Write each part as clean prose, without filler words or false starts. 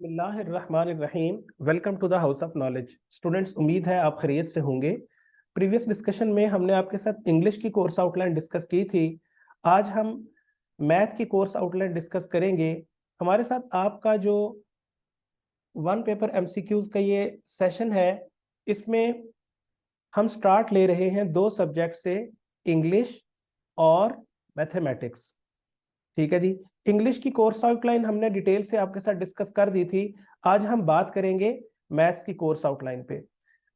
बिस्मिल्लाहिर्रहमानिर्रहीम। Welcome to the house of knowledge. Students, उम्मीद है आप खैरियत से होंगे। प्रीवियस डिस्कशन में हमने आपके साथ इंग्लिश की कोर्स आउटलाइन डिस्कस की थी। आज हम मैथ की कोर्स आउटलाइन डिस्कस करेंगे। हमारे साथ आपका जो वन पेपर एमसीक्यूज का ये सेशन है, इसमें हम स्टार्ट ले रहे हैं दो सब्जेक्ट से, इंग्लिश और मैथमेटिक्स। ठीक है जी। इंग्लिश की कोर्स आउटलाइन हमने डिटेल से आपके साथ डिस्कस कर दी थी। आज हम बात करेंगे मैथ्स की कोर्स आउटलाइन पे।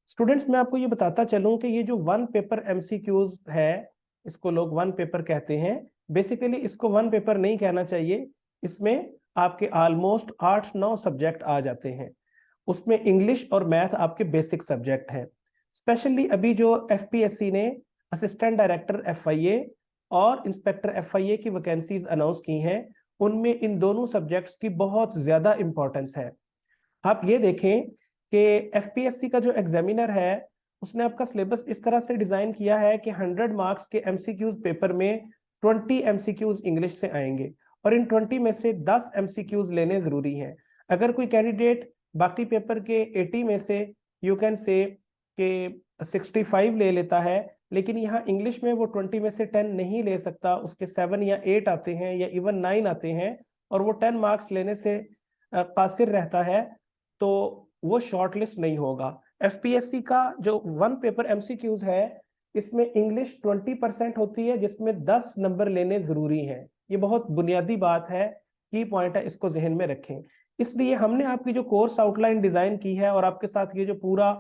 स्टूडेंट्स, मैं आपको ये बताता चलूं कि ये जो वन पेपर एमसीक्यूज है, इसको लोग वन पेपर कहते हैं। बेसिकली इसको वन पेपर नहीं कहना चाहिए। इसमें आपके ऑलमोस्ट 8-9 सब्जेक्ट आ जाते हैं। उसमें इंग्लिश और मैथ आपके बेसिक सब्जेक्ट हैं। स्पेशली अभी जो एफपीएससी ने असिस्टेंट डायरेक्टर एफआईए और इंस्पेक्टर एफआईए की वैकेंसीज अनाउंस की हैं, उनमें इन दोनों सब्जेक्ट्स की बहुत ज्यादा इंपॉर्टेंस है। आप ये देखें कि एफपीएससी का जो एग्जामिनर है, उसने आपका सिलेबस इस तरह से डिजाइन किया है कि 100 मार्क्स के एमसीक्यूज पेपर में 20 एमसीक्यूज इंग्लिश से आएंगे और इन 20 में से 10 एमसीक्यूज लेने जरूरी हैं। अगर कोई कैंडिडेट बाकी पेपर के 80 में से यू कैन से कि 65 ले लेता है, लेकिन यहाँ इंग्लिश में वो 20 में से 10 नहीं ले सकता, उसके 7 या 8 आते हैं या इवन 9 आते हैं और वो 10 मार्क्स लेने से कासिर रहता है, तो वो शॉर्टलिस्ट नहीं होगा। एफपीएससी का जो वन पेपर एमसीक्यूज है, इसमें इंग्लिश 20% होती है, जिसमें 10 नंबर लेने जरूरी हैं। ये बहुत बुनियादी बात है, की पॉइंट है, इसको जहन में रखें। इसलिए हमने आपकी जो कोर्स आउटलाइन डिजाइन की है और आपके साथ ये जो पूरा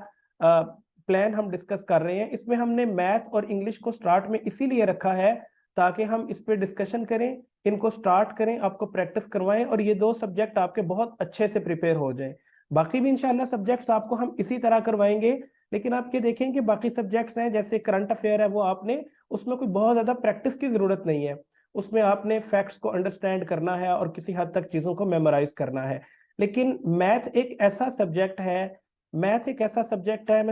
प्लान हम डिस्कस कर रहे हैं, इसमें हमने मैथ और इंग्लिश को स्टार्ट में इसीलिए रखा है ताकि हम इस पे डिस्कशन करें, इनको स्टार्ट करें, आपको प्रैक्टिस करवाएं और ये दो सब्जेक्ट आपके बहुत अच्छे से प्रिपेयर हो जाएं। बाकी भी इंशाल्लाह सब्जेक्ट्स आपको हम इसी तरह करवाएंगे, लेकिन आप ये देखें कि बाकी सब्जेक्ट्स हैं जैसे करंट अफेयर है, वो आपने उसमें कोई बहुत ज्यादा प्रैक्टिस की जरूरत नहीं है। उसमें आपने फैक्ट्स को अंडरस्टैंड करना है और किसी हद तक चीजों को मेमोराइज करना है। लेकिन मैथ एक ऐसा सब्जेक्ट है, मैं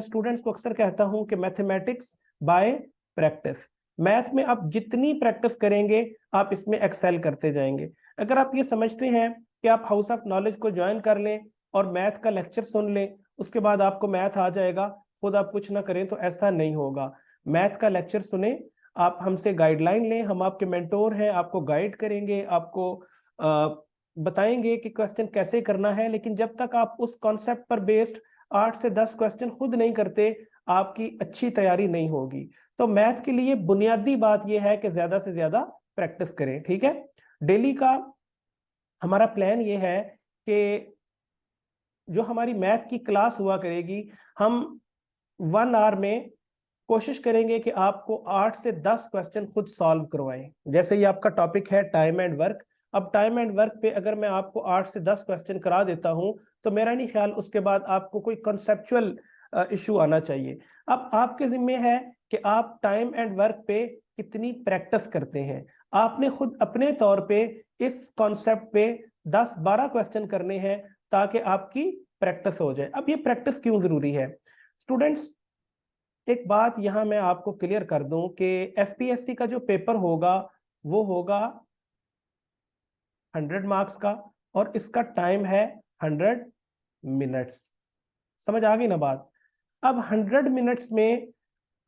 स्टूडेंट्स को अक्सर कहता हूं कि मैथमेटिक्स बाय प्रैक्टिस। मैथ में आप जितनी प्रैक्टिस करेंगे, आप इसमें एक्सेल करते जाएंगे। अगर आप ये समझते हैं कि आप हाउस ऑफ नॉलेज को ज्वाइन कर लें और मैथ का लेक्चर सुन लें, उसके बाद आपको मैथ आ जाएगा, खुद आप कुछ ना करें, तो ऐसा नहीं होगा। मैथ का लेक्चर सुने, आप हमसे गाइडलाइन लें, हम आपके मेंटोर हैं, आपको गाइड करेंगे, आपको बताएंगे कि क्वेश्चन कैसे करना है। लेकिन जब तक आप उस कॉन्सेप्ट पर बेस्ड 8 से 10 क्वेश्चन खुद नहीं करते, आपकी अच्छी तैयारी नहीं होगी। तो मैथ के लिए बुनियादी बात यह है कि ज्यादा से ज्यादा प्रैक्टिस करें। ठीक है। डेली का हमारा प्लान ये है कि जो हमारी मैथ की क्लास हुआ करेगी, हम 1 आवर में कोशिश करेंगे कि आपको 8 से 10 क्वेश्चन खुद सॉल्व करवाएं। जैसे ये आपका टॉपिक है टाइम एंड वर्क। अब टाइम एंड वर्क पे अगर मैं आपको 8 से 10 क्वेश्चन करा देता हूं, तो मेरा नहीं ख्याल उसके बाद आपको कोई कॉन्सेप्चुअल इशू आना चाहिए। अब आपके जिम्मे है कि आप टाइम एंड वर्क पे कितनी प्रैक्टिस करते हैं। आपने खुद अपने तौर पे इस कॉन्सेप्ट पे 10-12 क्वेश्चन करने हैं ताकि आपकी प्रैक्टिस हो जाए। अब ये प्रैक्टिस क्यों जरूरी है स्टूडेंट्स? एक बात यहां मैं आपको क्लियर कर दूं कि एफपीएससी का जो पेपर होगा वो होगा 100 मार्क्स का और इसका टाइम है 100 मिनट्स। समझ आ गई ना बात? अब 100 मिनट्स में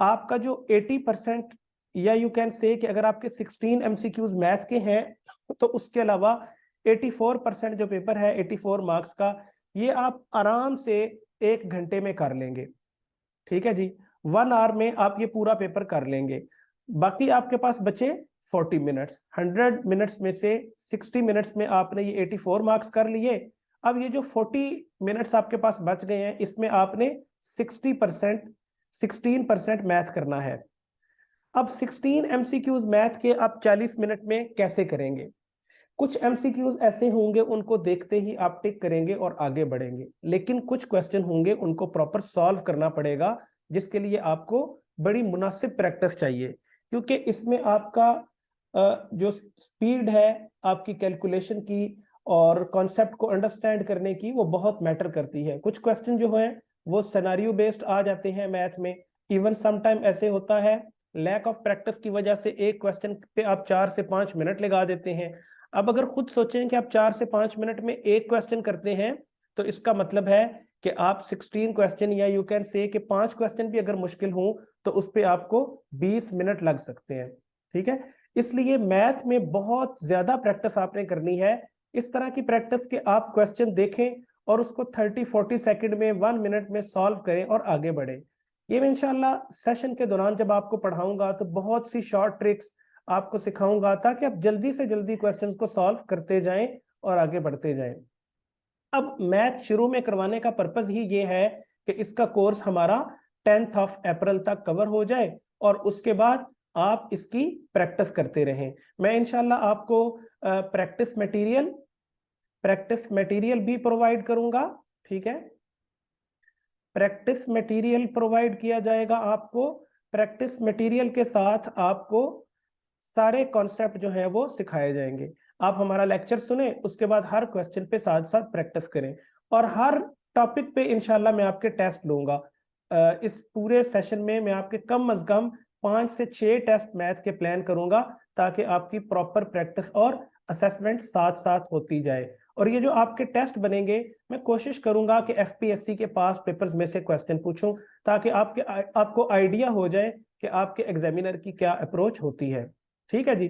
आपका जो 80% या यू कैन से कि अगर आपके 16 एमसीक्यूज मैथ के हैं, तो उसके अलावा 84% जो पेपर है 84 मार्क्स का, ये आप आराम से 1 घंटे में कर लेंगे। ठीक है जी। 1 आवर में आप ये पूरा पेपर कर लेंगे। बाकी आपके पास बचे 40 मिनट्स। 100 मिनट्स में से 60 मिनट्स में आपने ये 84 मार्क्स कर लिए। अब ये जो 40 मिनट्स आपके पास बच गए हैं, इसमें आपने 16% मैथ करना है। अब 16 एमसीक्यूज मैथ के आप 40 मिनट में कैसे करेंगे? कुछ एमसीक्यूज ऐसे होंगे, उनको देखते ही आप टिक करेंगे और आगे बढ़ेंगे, लेकिन कुछ क्वेश्चन होंगे उनको प्रॉपर सॉल्व करना पड़ेगा, जिसके लिए आपको बड़ी मुनासिब प्रैक्टिस चाहिए, क्योंकि इसमें आपका जो स्पीड है आपकी कैलकुलेशन की और कॉन्सेप्ट को अंडरस्टैंड करने की, वो बहुत मैटर करती है। कुछ क्वेश्चन जो है वो सिनेरियो बेस्ड आ जाते हैं मैथ में। इवन सम टाइम ऐसे होता है, लैक ऑफ प्रैक्टिस की वजह से एक क्वेश्चन पे आप 4 से 5 मिनट लगा देते हैं। अब अगर खुद सोचें कि आप 4 से 5 मिनट में एक क्वेश्चन करते हैं, तो इसका मतलब है कि आप 16 क्वेश्चन या यू कैन से कि 5 क्वेश्चन भी अगर मुश्किल हो तो उस पे आपको 20 मिनट लग सकते हैं। ठीक है, इसलिए मैथ में बहुत ज्यादा प्रैक्टिस आपने करनी है। इस तरह की प्रैक्टिस के आप क्वेश्चन देखें और उसको 30-40 सेकंड में 1 मिनट में सॉल्व करें और आगे बढ़े। ये मैं इंशाल्लाह सेशन के दौरान जब आपको पढ़ाऊंगा तो बहुत सी शॉर्ट ट्रिक्स आपको सिखाऊंगा ताकि आप जल्दी से जल्दी क्वेश्चंस को सॉल्व करते जाएं और आगे बढ़ते जाएं। अब मैथ शुरू में करवाने का पर्पस ही ये है कि इसका कोर्स हमारा 10th ऑफ अप्रैल तक कवर हो जाए और उसके बाद आप इसकी प्रैक्टिस करते रहें। मैं इंशाल्लाह आपको प्रैक्टिस मटेरियल भी प्रोवाइड करूंगा। ठीक है, प्रैक्टिस मटेरियल प्रोवाइड किया जाएगा आपको। प्रैक्टिस मटेरियल के साथ आपको सारे कॉन्सेप्ट जो है वो सिखाए जाएंगे। आप हमारा लेक्चर सुने, उसके बाद हर क्वेश्चन पे साथ साथ प्रैक्टिस करें और हर टॉपिक पे इंशाल्लाह मैं आपके टेस्ट लूंगा। इस पूरे सेशन में मैं आपके कम अज कम 5 से 6 टेस्ट मैथ के प्लान करूंगा ताकि आपकी प्रॉपर प्रैक्टिस और असेसमेंट साथ साथ होती जाए। और ये जो आपके टेस्ट बनेंगे, मैं कोशिश करूंगा कि एफपीएससी के पास पेपर्स में से क्वेश्चन पूछूं ताकि आपको आइडिया हो जाए कि आपके एग्जामिनर की क्या अप्रोच होती है। ठीक है जी,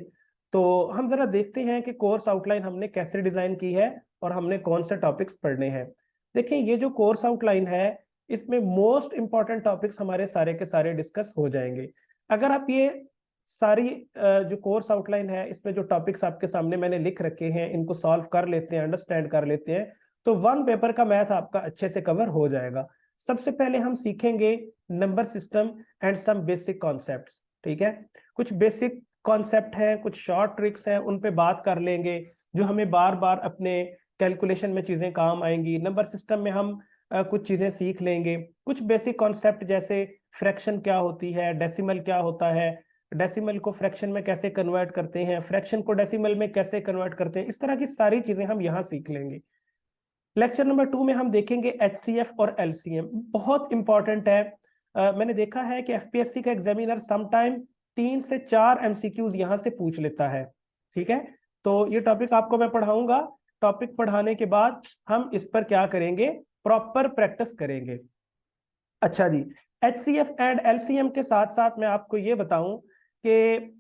तो हम जरा देखते हैं कि कोर्स आउटलाइन हमने कैसे डिजाइन की है और हमने कौन से टॉपिक्स पढ़ने हैं। देखिए, ये जो कोर्स आउटलाइन है इसमें मोस्ट इंपॉर्टेंट टॉपिक्स हमारे सारे के सारे डिस्कस हो जाएंगे। अगर आप ये सारी जो कोर्स आउटलाइन है इसमें जो टॉपिक्स आपके सामने मैंने लिख रखे हैं इनको सॉल्व कर लेते हैं, अंडरस्टैंड कर लेते हैं, तो 1 पेपर का मैथ आपका अच्छे से कवर हो जाएगा। सबसे पहले हम सीखेंगे number system and some basic concepts. ठीक है, कुछ बेसिक कॉन्सेप्ट है, कुछ शॉर्ट ट्रिक्स है, उन पे बात कर लेंगे जो हमें बार बार अपने कैलकुलेशन में चीजें काम आएंगी। नंबर सिस्टम में हम कुछ चीजें सीख लेंगे, कुछ बेसिक कॉन्सेप्ट जैसे फ्रैक्शन क्या होती है, डेसिमल क्या होता है, डेसिमल को फ्रैक्शन में कैसे कन्वर्ट करते हैं, फ्रैक्शन को डेसिमल में कैसे कन्वर्ट करते हैं, इस तरह की सारी चीजें हम यहाँ सीख लेंगे। लेक्चर नंबर 2 में हम देखेंगे एचसीएफ और एलसीएम, बहुत इंपॉर्टेंट है। मैंने देखा है कि एफपीएससी का एग्जामिनर समटाइम 3 से 4 एमसीक्यूज यहां से पूछ लेता है। ठीक है, तो ये टॉपिक आपको मैं पढ़ाऊंगा। टॉपिक पढ़ाने के बाद हम इस पर क्या करेंगे, प्रॉपर प्रैक्टिस करेंगे। अच्छा जी, एचसीएफ एंड एलसीएम के साथ साथ मैं आपको ये बताऊं कि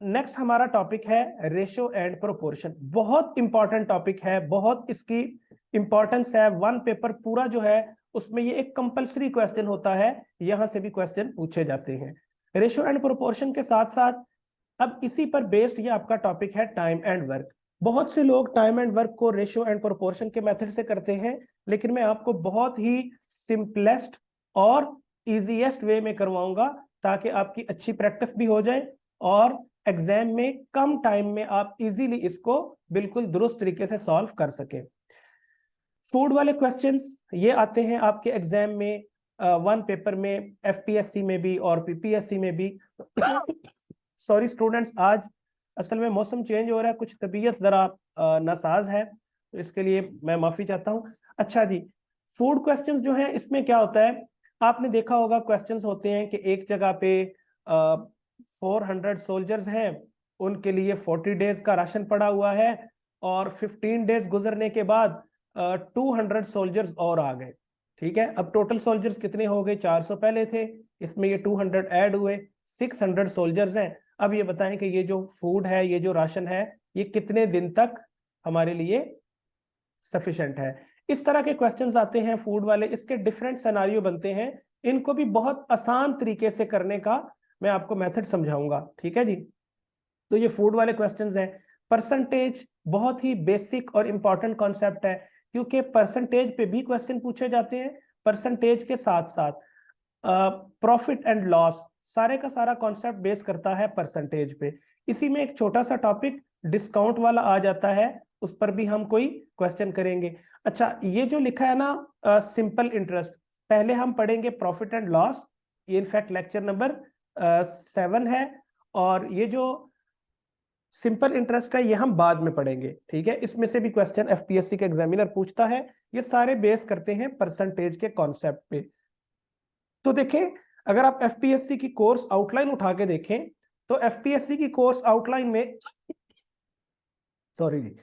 नेक्स्ट हमारा टॉपिक है रेशो एंड प्रोपोर्शन। बहुत इंपॉर्टेंट टॉपिक है, बहुत इसकी इंपॉर्टेंस है। 1 पेपर पूरा जो है उसमें ये एक कंपलसरी क्वेश्चन होता है, यहां से भी क्वेश्चन पूछे जाते हैं। रेशो एंड प्रोपोर्शन के साथ साथ अब इसी पर बेस्ड ये आपका टॉपिक है टाइम एंड वर्क। बहुत से लोग टाइम एंड वर्क को रेशो एंड प्रोपोर्शन के मेथड से करते हैं, लेकिन मैं आपको बहुत ही सिंपलेस्ट और इजीएस्ट वे में करवाऊंगा ताकि आपकी अच्छी प्रैक्टिस भी हो जाए और एग्जाम में कम टाइम में आप इजीली इसको बिल्कुल दुरुस्त तरीके से सॉल्व कर सके। फूड वाले क्वेश्चंस ये आते हैं आपके एग्जाम में 1 पेपर में, एफपीएससी में भी और पीपीएससी में भी। सॉरी स्टूडेंट्स, आज असल में मौसम चेंज हो रहा है, कुछ तबीयत जरा नासाज है, तो इसके लिए मैं माफी चाहता हूं। अच्छा जी, फूड क्वेश्चंस जो है इसमें क्या होता है, आपने देखा होगा क्वेश्चंस होते हैं कि एक जगह पे 400 सोल्जर्स हैं, उनके लिए 40 डेज का राशन पड़ा हुआ है और 15 डेज गुजरने के बाद 200 सोल्जर्स और आ गए। ठीक है, अब टोटल सोल्जर्स कितने हो गए, 400 पहले थे, इसमें ये 200 ऐड हुए, 600 सोल्जर्स हैं। अब ये बताएं कि ये जो फूड है, ये जो राशन है, ये कितने दिन तक हमारे लिए सफिशिएंट है। इस तरह के क्वेश्चंस आते हैं फूड वाले, इसके डिफरेंट सिनेरियो बनते हैं, इनको भी बहुत आसान तरीके से करने का मैं आपको मेथड समझाऊंगा। ठीक है जी, तो ये फूड वाले क्वेश्चंस हैं। परसेंटेज बहुत ही बेसिक और इंपॉर्टेंट कॉन्सेप्ट है क्योंकि परसेंटेज पे भी क्वेश्चन पूछे जाते हैं। परसेंटेज के साथ साथ प्रॉफिट एंड लॉस, सारे का सारा कॉन्सेप्ट बेस करता है परसेंटेज पे। इसी में एक छोटा सा टॉपिक डिस्काउंट वाला आ जाता है, उस पर भी हम कोई क्वेश्चन करेंगे। अच्छा, ये जो लिखा है ना सिंपल इंटरेस्ट, पहले हम पढ़ेंगे प्रॉफिट एंड लॉस, ये इनफैक्ट लेक्चर नंबर 7 है, और ये जो सिंपल इंटरेस्ट है ये हम बाद में पढ़ेंगे। ठीक है, इसमें से भी क्वेश्चन एफपीएससी के एग्जामिनर पूछता है, ये सारे बेस करते हैं परसेंटेज के कॉन्सेप्ट पे। तो देखें, अगर आप एफपीएससी की कोर्स आउटलाइन उठा के देखें तो एफपीएससी की कोर्स आउटलाइन में, सॉरी जी,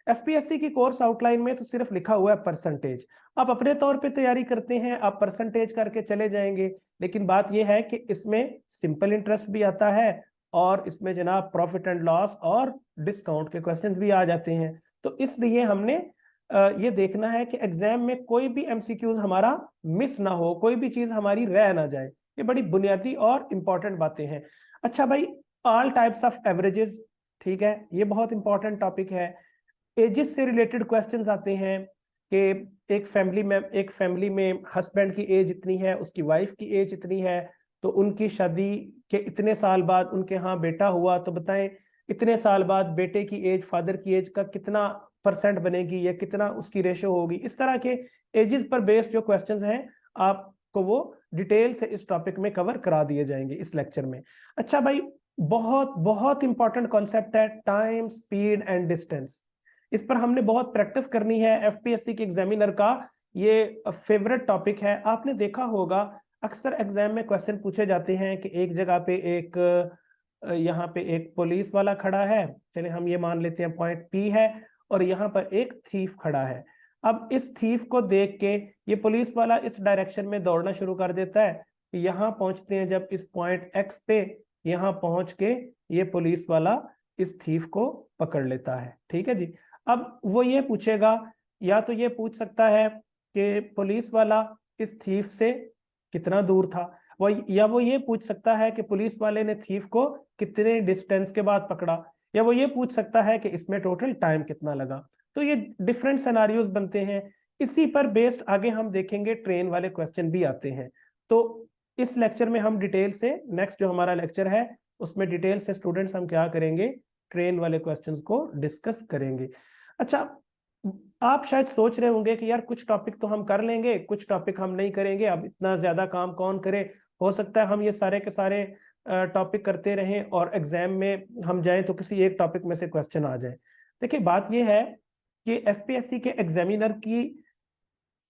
एफपीएससी की कोर्स आउटलाइन में तो सिर्फ लिखा हुआ है परसेंटेज, आप अपने तौर पे तैयारी करते हैं, आप परसेंटेज करके चले जाएंगे, लेकिन बात यह है कि इसमें सिंपल इंटरेस्ट भी आता है और इसमें जनाब प्रॉफिट एंड लॉस और डिस्काउंट के क्वेश्चंस भी आ जाते हैं। तो इसलिए हमने ये देखना है कि एग्जाम में कोई भी एमसीक्यूज हमारा मिस ना हो, कोई भी चीज हमारी रह ना जाए। ये बड़ी बुनियादी और इंपॉर्टेंट बातें हैं। अच्छा भाई, ऑल टाइप्स ऑफ एवरेजेस, ठीक है, ये बहुत इंपॉर्टेंट टॉपिक है। एजेस से रिलेटेड क्वेश्चंस आते हैं कि एक फैमिली में हस्बैंड की एज इतनी है, उसकी वाइफ की एज इतनी है, तो उनकी शादी के इतने साल बाद उनके यहाँ बेटा हुआ, तो बताएं इतने साल बाद बेटे की एज फादर की एज का कितना परसेंट बनेगी या कितना उसकी रेशो होगी। इस तरह के एजेस पर बेस्ड जो क्वेश्चंस हैं आपको वो डिटेल से इस टॉपिक में कवर करा दिए जाएंगे इस लेक्चर में। अच्छा भाई, बहुत बहुत इंपॉर्टेंट कॉन्सेप्ट है टाइम, स्पीड एंड डिस्टेंस। इस पर हमने बहुत प्रैक्टिस करनी है। एफपीएससी के एग्जामिनर का ये फेवरेट टॉपिक है। आपने देखा होगा अक्सर एग्जाम में क्वेश्चन पूछे जाते हैं कि एक जगह पे यहाँ पे एक पुलिस वाला खड़ा है, चले हम ये मान लेते हैं पॉइंट पी है, और यहाँ पर एक थीफ खड़ा है। अब इस थीफ को देख के ये पुलिस वाला इस डायरेक्शन में दौड़ना शुरू कर देता है। यहाँ पहुंचते हैं जब इस पॉइंट एक्स पे, यहाँ पहुंच के ये पुलिस वाला इस थीफ को पकड़ लेता है। ठीक है जी। अब वो ये पूछेगा, या तो ये पूछ सकता है कि पुलिस वाला इस थीफ से कितना दूर था, या वो ये पूछ सकता है कि पुलिस वाले ने थीफ को कितने डिस्टेंस के बाद पकड़ा, या वो ये पूछ सकता है कि इसमें टोटल टाइम कितना लगा। तो ये डिफरेंट सिनेरियोज बनते हैं। इसी पर बेस्ड आगे हम देखेंगे ट्रेन वाले क्वेश्चन भी आते हैं। तो इस लेक्चर में हम डिटेल से, नेक्स्ट जो हमारा लेक्चर है उसमें डिटेल से स्टूडेंट्स हम क्या करेंगे, ट्रेन वाले क्वेश्चंस को डिस्कस करेंगे। अच्छा, आप शायद सोच रहे होंगे कि यार कुछ टॉपिक तो हम कर लेंगे, कुछ टॉपिक हम नहीं करेंगे, अब इतना ज्यादा काम कौन करे, हो सकता है हम ये सारे के सारे टॉपिक करते रहें और एग्जाम में हम जाएं तो किसी एक टॉपिक में से क्वेश्चन आ जाए। देखिए बात यह है कि एफपीएससी के एग्जामिनर की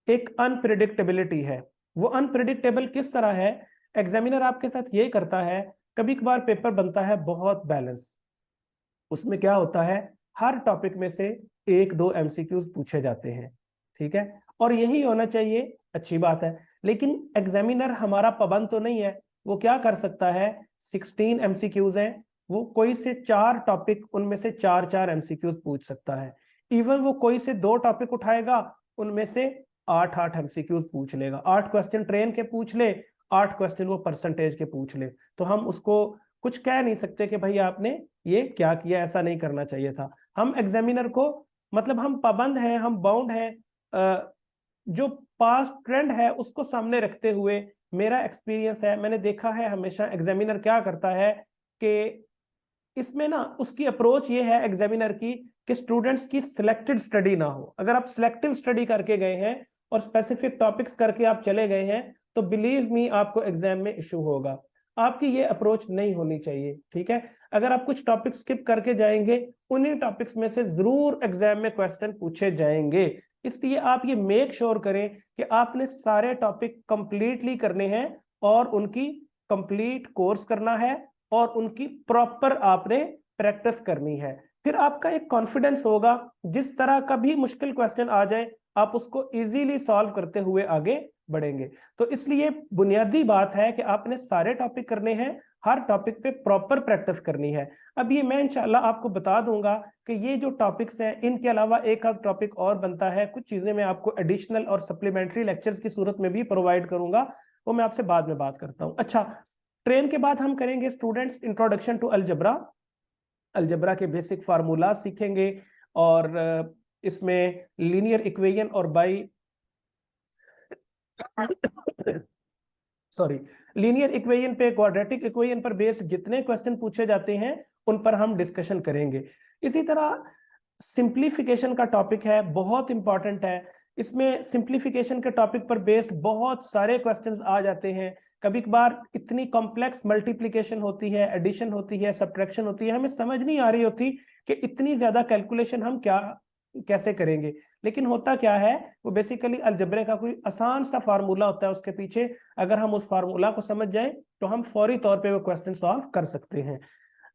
एक अनप्रिडिक्टेबिलिटी है। वो अनप्रिडिक्टेबल किस तरह है, एग्जामिनर आपके साथ ये करता है, कभी कभार पेपर बनता है बहुत बैलेंस, उसमें क्या होता है हर टॉपिक में से एक दो एमसीक्यूज पूछे जाते हैं, ठीक है, और यही होना चाहिए, अच्छी बात है। लेकिन एग्जामिनर हमारा पाबंद तो नहीं है, वो क्या कर सकता है, 16 एमसीक्यूज हैं, वो कोई से 4 टॉपिक उनमें से 4 एमसीक्यूज पूछ सकता है। इवन वो कोई से 2 टॉपिक उठाएगा, उनमें से 8 एमसीक्यूज पूछ लेगा। 8 क्वेश्चन ट्रेन के पूछ ले, 8 क्वेश्चन वो परसेंटेज के पूछ ले, तो हम उसको कुछ कह नहीं सकते कि भाई आपने ये क्या किया, ऐसा नहीं करना चाहिए था। हम एग्जामिनर को, मतलब हम पाबंद हैं, हम बाउंड हैं, जो पास्ट ट्रेंड है उसको सामने रखते हुए। मेरा एक्सपीरियंस है, मैंने देखा है हमेशा एग्जामिनर क्या करता है कि इसमें ना उसकी अप्रोच ये है एग्जामिनर की कि स्टूडेंट्स की सिलेक्टेड स्टडी ना हो। अगर आप सिलेक्टिव स्टडी करके गए हैं और स्पेसिफिक टॉपिक्स करके आप चले गए हैं, तो बिलीव मी आपको एग्जाम में इशू होगा। आपकी ये अप्रोच नहीं होनी चाहिए, ठीक है। अगर आप कुछ टॉपिक स्किप करके जाएंगे, उन्हीं टॉपिक्स में से जरूर एग्जाम में क्वेश्चन पूछे जाएंगे। इसलिए आप ये मेक श्योर करें कि आपने सारे टॉपिक कंप्लीटली करने हैं और उनकी कंप्लीट कोर्स करना है और उनकी प्रॉपर आपने प्रैक्टिस करनी है। फिर आपका एक कॉन्फिडेंस होगा, जिस तरह का भी मुश्किल क्वेश्चन आ जाए आप उसको इजीली सॉल्व करते हुए आगे बढ़ेंगे। तो इसलिए बुनियादी बात है कि आपने सारे टॉपिक करने हैं, हर टॉपिक पे प्रॉपर प्रैक्टिस करनी है। अब ये मैं इंशाल्लाह आपको बता दूंगा कि ये जो टॉपिक्स हैं, इनके अलावा एक आध टॉपिक और बनता है, कुछ चीजें मैं आपको एडिशनल और सप्लीमेंट्री लेक्चर्स की सूरत में भी प्रोवाइड करूंगा, वो मैं आपसे बाद में बात करता हूं। अच्छा, ट्रेन के बाद हम करेंगे students introduction to algebra. Algebra के बेसिक फार्मूला सीखेंगे और इसमें लीनियर इक्वेशन और बाई सॉरी लीनियर इक्वेशन पे, क्वाड्रेटिक इक्वेशन पर बेस्ड जितने क्वेश्चन पूछे जाते हैं उन पर हम डिस्कशन करेंगे। इसी तरह सिंप्लीफिकेशन का टॉपिक है, बहुत इंपॉर्टेंट है। इसमें सिंप्लीफिकेशन के टॉपिक पर बेस्ड बहुत सारे क्वेश्चंस आ जाते हैं। कभी कभार इतनी कॉम्प्लेक्स मल्टीप्लिकेशन होती है, एडिशन होती है, सब्ट्रैक्शन होती है, हमें समझ नहीं आ रही होती कि इतनी ज्यादा कैलकुलेशन हम कैसे करेंगे। लेकिन होता क्या है, वो बेसिकली अलजबरे का कोई आसान सा फार्मूला होता है उसके पीछे, अगर हम उस फार्मूला को समझ जाएं तो हम फौरी तौर पे वो क्वेश्चन सॉल्व कर सकते हैं।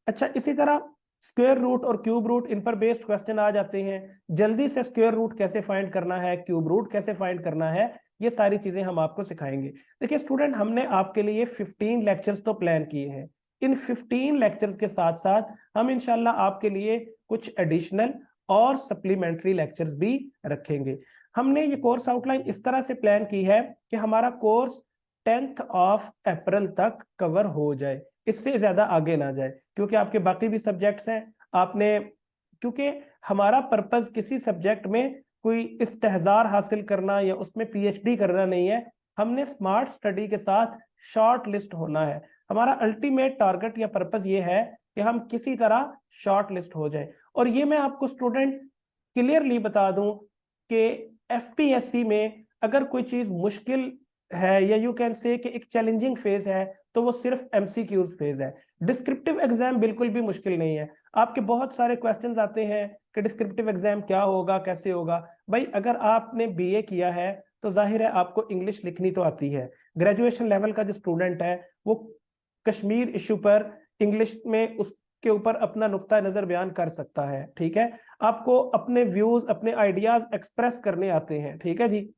अच्छा, इसी तरह स्क्वायर रूट और क्यूब रूट इन पर बेस्ड क्वेश्चन आ जाते हैं। जल्दी से स्क्वायर रूट कैसे फाइंड करना है, क्यूब रूट कैसे फाइंड करना है, ये सारी चीजें हम आपको सिखाएंगे। देखिए स्टूडेंट, हमने आपके लिए 15 लेक्चर्स तो प्लान किए हैं। इन 15 लेक्चर्स के साथ साथ हम इंशाल्लाह आपके लिए कुछ एडिशनल और सप्लीमेंट्री लेक्चर्स भी रखेंगे। हमने ये कोर्स आउटलाइन इस तरह से प्लान की है कि हमारा कोर्स 10th ऑफ अप्रैल तक कवर हो जाए, इससे ज्यादा आगे ना जाए, क्योंकि आपके बाकी भी सब्जेक्ट्स हैं। आपने, क्योंकि हमारा पर्पस किसी सब्जेक्ट में कोई इस्तेहजार हासिल करना या उसमें पीएचडी करना नहीं है, हमने स्मार्ट स्टडी के साथ शॉर्ट लिस्ट होना है। हमारा अल्टीमेट टारगेट या पर्पस ये है कि हम किसी तरह शॉर्ट लिस्ट हो जाए। और ये मैं आपको स्टूडेंट क्लियरली बता दूं कि एफपीएससी में अगर कोई चीज मुश्किल है या यू कैन से कि एक चैलेंजिंग फेज है, तो वो सिर्फ एमसीक्यूज फेज है। डिस्क्रिप्टिव एग्जाम बिल्कुल भी मुश्किल नहीं है। आपके बहुत सारे क्वेश्चंस आते हैं कि डिस्क्रिप्टिव एग्जाम क्या होगा, कैसे होगा। भाई अगर आपने बीए किया है तो जाहिर है आपको इंग्लिश लिखनी तो आती है। ग्रेजुएशन लेवल का जो स्टूडेंट है वो कश्मीर इशू पर इंग्लिश में उसके ऊपर अपना नुक्ता नजर बयान कर सकता है, ठीक है। आपको अपने व्यूज, अपने आइडियाज एक्सप्रेस करने आते हैं, ठीक है जी।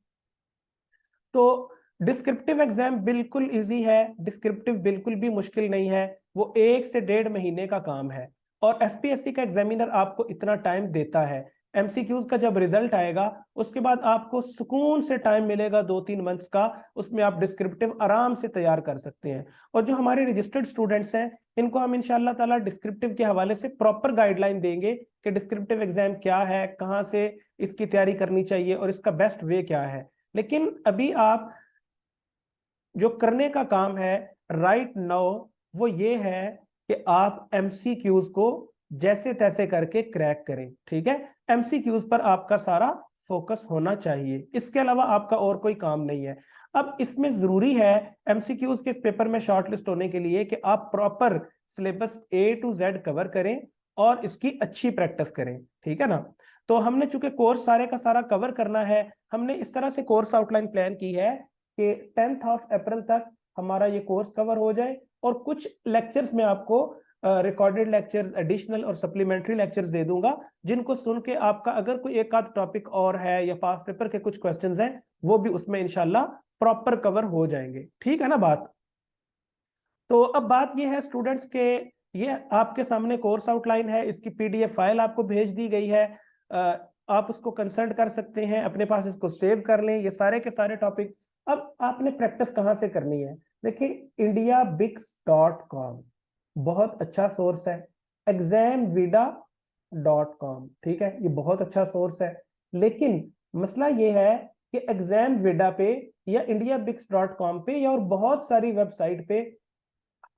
तो डिस्क्रिप्टिव एग्जाम बिल्कुल इजी है, डिस्क्रिप्टिव बिल्कुल भी मुश्किल नहीं है। वो 1 से 1.5 महीने का काम है और एफपीएससी का एग्जामिनर आपको इतना टाइम देता है। एमसीक्यूज का जब रिजल्ट आएगा उसके बाद आपको सुकून से टाइम मिलेगा 2-3 मंथ्स का, उसमें आप डिस्क्रिप्टिव आराम से तैयार कर सकते हैं। और जो हमारे रजिस्टर्ड स्टूडेंट्स हैं इनको हम इंशाल्लाह ताला डिस्क्रिप्टिव के हवाले से प्रॉपर गाइडलाइन देंगे कि डिस्क्रिप्टिव एग्जाम क्या है, कहाँ से इसकी तैयारी करनी चाहिए और इसका बेस्ट वे क्या है। लेकिन अभी आप जो करने का काम है राइट नाउ वो ये है कि आप एमसीक्यूज को जैसे तैसे करके क्रैक करें, ठीक है। एमसीक्यूज पर आपका सारा फोकस होना चाहिए, इसके अलावा आपका और कोई काम नहीं है। अब इसमें जरूरी है एमसीक्यूज के इस पेपर में शॉर्टलिस्ट होने के लिए कि आप proper syllabus A to Z cover करें और इसकी अच्छी प्रैक्टिस करें, ठीक है ना। तो हमने चूंकि कोर्स सारे का सारा कवर करना है, हमने इस तरह से कोर्स आउटलाइन प्लान की है कि 10th ऑफ अप्रैल तक हमारा ये कोर्स कवर हो जाए। और कुछ लेक्चर्स में आपको रिकॉर्डेड लेक्चर्स, एडिशनल और सप्लीमेंट्री लेक्चर्स दे दूंगा, जिनको सुन के आपका अगर कोई एक आध टॉपिक और है या पास पेपर के कुछ क्वेश्चंस हैं वो भी उसमें इंशाल्लाह प्रॉपर कवर हो जाएंगे, ठीक है ना बात। तो अब बात ये है स्टूडेंट्स के, ये आपके सामने कोर्स आउटलाइन है, इसकी पीडीएफ फाइल आपको भेज दी गई है। आप उसको कंसल्ट कर सकते हैं, अपने पास इसको सेव कर लें, ये सारे के सारे टॉपिक। अब आपने प्रैक्टिस कहाँ से करनी है? देखिए indiabix.com बहुत अच्छा सोर्स है, examvida.com, ठीक है, ये बहुत अच्छा सोर्स है। लेकिन मसला ये है कि एग्जामविडा पे या indiabix.com पे या और बहुत सारी वेबसाइट पे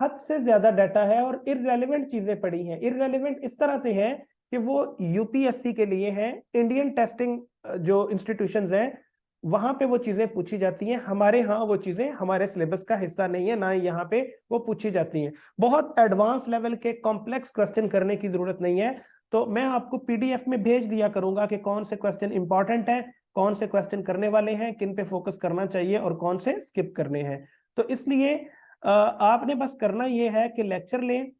हद से ज्यादा डाटा है और इररेलेवेंट चीजें पड़ी हैं। इररेलेवेंट इस तरह से है कि वो यूपीएससी के लिए है, इंडियन टेस्टिंग जो इंस्टीट्यूशंस हैं वहां पे वो चीजें पूछी जाती हैं। हमारे यहाँ वो चीजें हमारे सिलेबस का हिस्सा नहीं है, ना ही यहाँ पे वो पूछी जाती हैं। बहुत एडवांस लेवल के कॉम्प्लेक्स क्वेश्चन करने की जरूरत नहीं है। तो मैं आपको पीडीएफ में भेज दिया करूंगा कि कौन से क्वेश्चन इंपॉर्टेंट है, कौन से क्वेश्चन करने वाले हैं, किन पे फोकस करना चाहिए और कौन से स्किप करने हैं। तो इसलिए आपने बस करना ये है कि लेक्चर लें,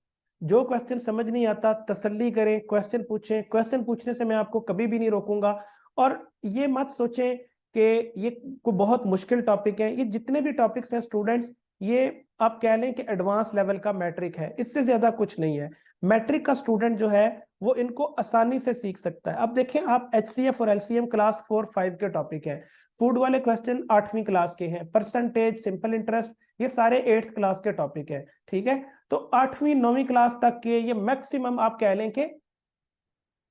जो क्वेश्चन समझ नहीं आता तसल्ली करें, क्वेश्चन पूछें। क्वेश्चन पूछने से मैं आपको कभी भी नहीं रोकूंगा। और ये मत सोचें कि ये कोई बहुत मुश्किल टॉपिक है। ये जितने भी टॉपिक्स हैं स्टूडेंट्स, ये आप कह लें कि एडवांस लेवल का मैट्रिक है, इससे ज्यादा कुछ नहीं है। मैट्रिक का स्टूडेंट जो है वो इनको आसानी से सीख सकता है। अब देखें आप एचसीएफ और एलसीएम क्लास 4-5 के टॉपिक है, फूड वाले क्वेश्चन 8वीं क्लास के हैं, परसेंटेज, सिंपल इंटरेस्ट, ये सारे 8th क्लास के टॉपिक है, ठीक है। तो 8वीं 9वीं क्लास तक के ये मैक्सिमम आप कह लें कि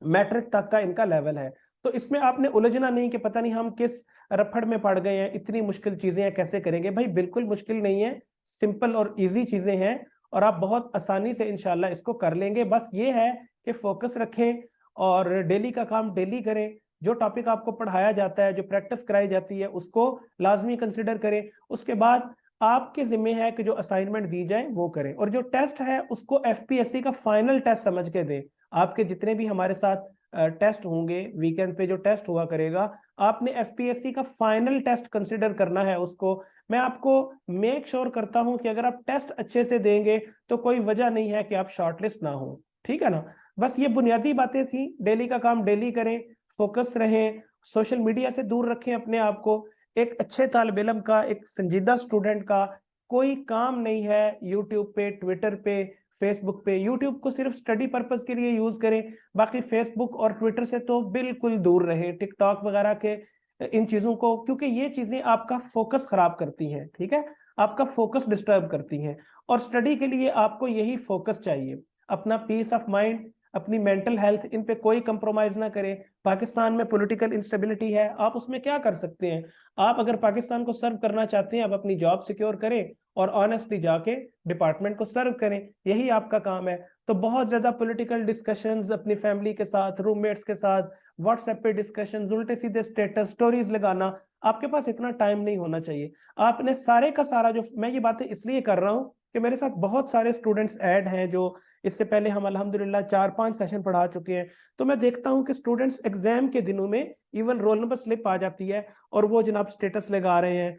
मैट्रिक तक का इनका लेवल है। तो इसमें आपने उलझना नहीं कि पता नहीं हम किस रफड़ में पड़ गए हैं, इतनी मुश्किल चीजें हैं, कैसे करेंगे। भाई बिल्कुल मुश्किल नहीं है, सिंपल और इजी चीजें हैं और आप बहुत आसानी से इंशाल्लाह इसको कर लेंगे। बस ये है कि फोकस रखें और डेली का काम डेली करें। जो टॉपिक आपको पढ़ाया जाता है, जो प्रैक्टिस कराई जाती है, उसको लाजमी कंसिडर करें। उसके बाद आपके जिम्मे है कि जो असाइनमेंट दी जाए वो करें, और जो टेस्ट है उसको एफपीएससी का फाइनल टेस्ट समझ के दें। आपके जितने भी हमारे साथ टेस्ट होंगे, वीकेंड पे जो टेस्ट हुआ करेगा, आपने एफपीएससी का फाइनल टेस्ट कंसिडर करना है उसको। मैं आपको मेक श्योर करता हूं कि अगर आप टेस्ट अच्छे से देंगे तो कोई वजह नहीं है कि आप शॉर्टलिस्ट ना हो, ठीक है ना। बस ये बुनियादी बातें थी। डेली का काम डेली करें, फोकस रहें, सोशल मीडिया से दूर रखें अपने आप को। एक अच्छे तालिब इल्म का, एक संजीदा स्टूडेंट का कोई काम नहीं है यूट्यूब पे, ट्विटर पे, फेसबुक पे। यूट्यूब को सिर्फ स्टडी पर्पस के लिए यूज करें, बाकी फेसबुक और ट्विटर से तो बिल्कुल दूर रहे, टिकटॉक वगैरह के इन चीजों को, क्योंकि ये चीजें आपका फोकस खराब करती हैं, ठीक है, आपका फोकस डिस्टर्ब करती हैं। और स्टडी के लिए आपको यही फोकस चाहिए, अपना पीस ऑफ माइंड, अपनी मेंटल हेल्थ, इन पे कोई कंप्रोमाइज ना करें। पाकिस्तान में पॉलिटिकल इंस्टेबिलिटी है, आप उसमें क्या कर सकते हैं? आप अगर पाकिस्तान को सर्व करना चाहते हैं, आप अपनी जॉब सिक्योर करें और ऑनेस्टली जाके डिपार्टमेंट को सर्व करें, यही आपका काम है। तो बहुत ज्यादा पॉलिटिकल डिस्कशंस अपनी फैमिली के साथ, रूममेट्स के साथ, व्हाट्सएप पे डिस्कशंस, उल्टे सीधे स्टेटस स्टोरीज लगाना, आपके पास इतना टाइम नहीं होना चाहिए। आपने सारे का सारा, जो मैं ये बातें इसलिए कर रहा हूँ कि मेरे साथ बहुत सारे स्टूडेंट्स ऐड हैं जो इससे पहले हम अल्हम्दुलिल्लाह 4-5 सेशन पढ़ा चुके हैं। तो मैं देखता हूं कि स्टूडेंट्स एग्जाम के दिनों में इवन रोल नंबर स्लिप आ जाती है और वो जनाब स्टेटस लगा रहे हैं,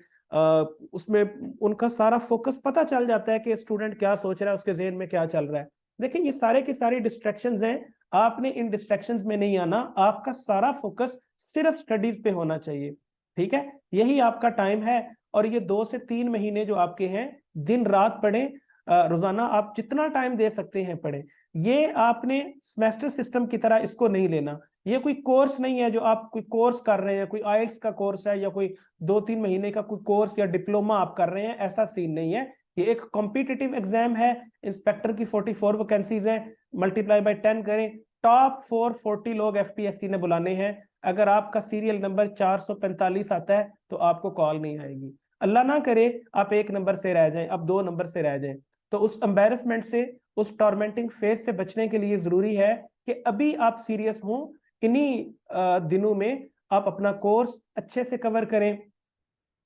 उसमें उनका सारा फोकस पता चल जाता है कि स्टूडेंट क्या सोच रहा है, उसके ज़हन में क्या चल रहा है। देखिए ये सारे की सारी डिस्ट्रैक्शंस हैं, आपने इन डिस्ट्रैक्शंस में नहीं आना, आपका सारा फोकस सिर्फ स्टडीज पे होना चाहिए, ठीक है। यही आपका टाइम है। और ये 2 से 3 महीने जो आपके हैं, दिन रात पढ़ें, रोजाना आप जितना टाइम दे सकते हैं पढ़ें। ये आपने सेमेस्टर सिस्टम की तरह इसको नहीं लेना, ये कोई कोर्स नहीं है जो आप कोई कोर्स कर रहे हैं, कोई आइल्स का कोर्स है या कोई 2-3 महीने का कोई कोर्स या डिप्लोमा आप कर रहे हैं, ऐसा सीन नहीं है। ये एक कॉम्पिटिटिव एग्जाम है, इंस्पेक्टर की 44 वैकेंसीज है, मल्टीप्लाई बाय 10 करें, टॉप 440 लोग एफपीएससी ने बुलाने हैं। अगर आपका सीरियल नंबर 445 आता है तो आपको कॉल नहीं आएगी। अल्लाह ना करे आप 1 नंबर से रह जाएं, आप 2 नंबर से रह जाएं, तो उस एम्बेरसमेंट से, उस टॉर्मेंटिंग फेज से बचने के लिए जरूरी है कि अभी आप सीरियस हों। इन्हीं दिनों में आप अपना कोर्स अच्छे से कवर करें,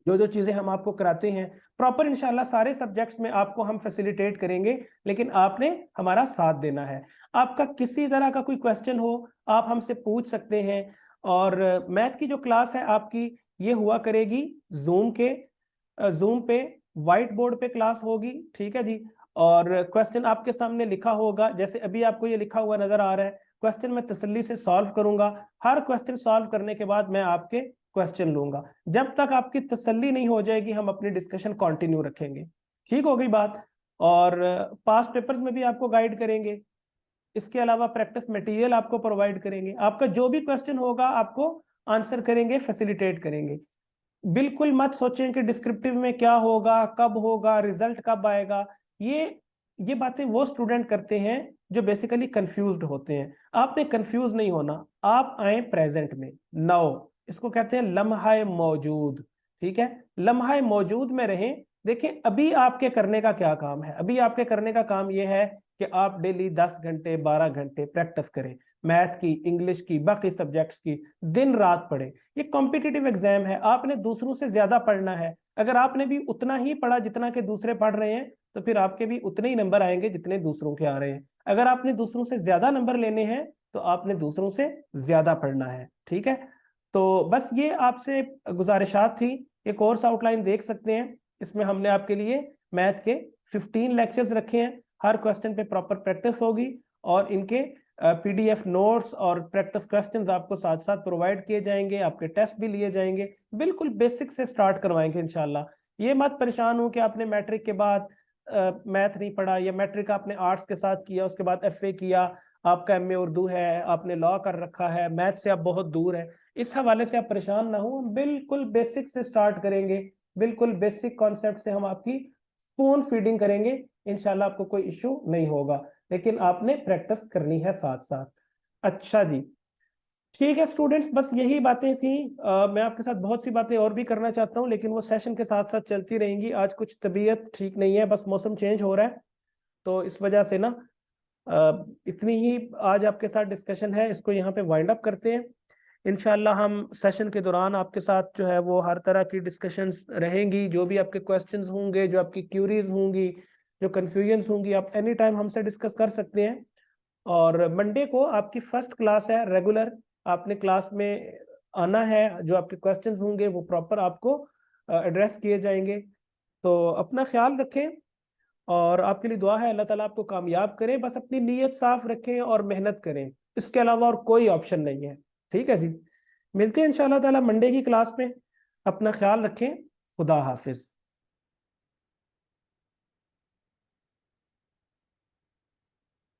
जो जो चीजें हम आपको कराते हैं प्रॉपर, इंशाल्लाह सारे सब्जेक्ट्स में आपको हम फैसिलिटेट करेंगे, लेकिन आपने हमारा साथ देना है। आपका किसी तरह का कोई क्वेश्चन हो, आप हमसे पूछ सकते हैं। और मैथ की जो क्लास है आपकी, ये हुआ करेगी जूम पे व्हाइट बोर्ड पे क्लास होगी, ठीक है जी। और क्वेश्चन आपके सामने लिखा होगा, जैसे अभी आपको ये लिखा हुआ नजर आ रहा है, क्वेश्चन मैं तसल्ली से सॉल्व करूंगा। हर क्वेश्चन सॉल्व करने के बाद मैं आपके क्वेश्चन लूंगा। जब तक आपकी तसल्ली नहीं हो जाएगी हम अपनी डिस्कशन कंटिन्यू रखेंगे, ठीक हो गई बात। और पास्ट पेपर्स में भी आपको गाइड करेंगे, इसके अलावा प्रैक्टिस मटेरियल आपको प्रोवाइड करेंगे, आपका जो भी क्वेश्चन होगा आपको आंसर करेंगे, फैसिलिटेट करेंगे। बिल्कुल मत सोचें कि डिस्क्रिप्टिव में क्या होगा, कब होगा, रिजल्ट कब आएगा। ये बातें वो स्टूडेंट करते हैं जो बेसिकली कंफ्यूज्ड होते हैं। आपने कंफ्यूज नहीं होना, आप आए प्रेजेंट में, नाउ, इसको कहते हैं लम्हा मौजूद, ठीक है। लम्हा मौजूद में रहें। देखिए अभी आपके करने का क्या काम है, अभी आपके करने का काम यह है कि आप डेली 10 घंटे 12 घंटे प्रैक्टिस करें, मैथ की, इंग्लिश की, बाकी सब्जेक्ट्स की, दिन रात पढ़ें। ये कॉम्पिटिटिव एग्जाम है, आपने दूसरों से ज्यादा पढ़ना है। अगर आपने भी उतना ही पढ़ा जितना के दूसरे पढ़ रहे हैं, तो फिर आपके भी उतने ही नंबर आएंगे जितने दूसरों के आ रहे हैं। अगर आपने दूसरों से ज्यादा नंबर लेने हैं तो आपने दूसरों से ज्यादा पढ़ना है, ठीक है। तो बस ये आपसे गुजारिशात थी। ये कोर्स आउटलाइन देख सकते हैं, इसमें हमने आपके लिए मैथ के 15 लेक्चर्स रखे हैं। हर क्वेश्चन पे प्रॉपर प्रैक्टिस होगी और इनके पीडीएफ नोट्स और प्रैक्टिस क्वेश्चंस आपको साथ साथ प्रोवाइड किए जाएंगे, आपके टेस्ट भी लिए जाएंगे। बिल्कुल बेसिक से स्टार्ट करवाएंगे इंशाल्लाह। ये मत परेशान हो कि आपने मैट्रिक के बाद मैथ नहीं पढ़ा, या मैट्रिक आपने आर्ट्स के साथ किया, उसके बाद एफए किया, आपका एमए उर्दू है, आपने लॉ कर रखा है, मैथ से आप बहुत दूर है, इस हवाले से आप परेशान ना हो। बिल्कुल बेसिक से स्टार्ट करेंगे, बिल्कुल बेसिक कॉन्सेप्ट से हम आपकी स्पून फीडिंग करेंगे, इंशाल्लाह आपको कोई इश्यू नहीं होगा, लेकिन आपने प्रैक्टिस करनी है साथ साथ। अच्छा जी, ठीक है स्टूडेंट्स, बस यही बातें थी। मैं आपके साथ बहुत सी बातें और भी करना चाहता हूँ, लेकिन वो सेशन के साथ साथ चलती रहेंगी। आज कुछ तबीयत ठीक नहीं है, बस मौसम चेंज हो रहा है, तो इस वजह से ना इतनी ही आज आपके साथ डिस्कशन है, इसको यहाँ पे वाइंड अप करते हैं। इंशाल्लाह हम सेशन के दौरान आपके साथ जो है वो हर तरह की डिस्कशंस रहेंगी, जो भी आपके क्वेश्चंस होंगे, जो आपकी क्यूरीज होंगी, जो कंफ्यूजन्स होंगी, आप एनी टाइम हमसे डिस्कस कर सकते हैं। और मंडे को आपकी फर्स्ट क्लास है रेगुलर, आपने क्लास में आना है, जो आपके क्वेश्चंस होंगे वो प्रॉपर आपको एड्रेस किए जाएंगे। तो अपना ख्याल रखें और आपके लिए दुआ है, अल्लाह ताला आपको कामयाब करें। बस अपनी नीयत साफ रखें और मेहनत करें, इसके अलावा और कोई ऑप्शन नहीं है। ठीक है जी, मिलते हैं इंशाल्लाह ताला मंडे की क्लास में। अपना ख्याल रखें। खुदा हाफिज।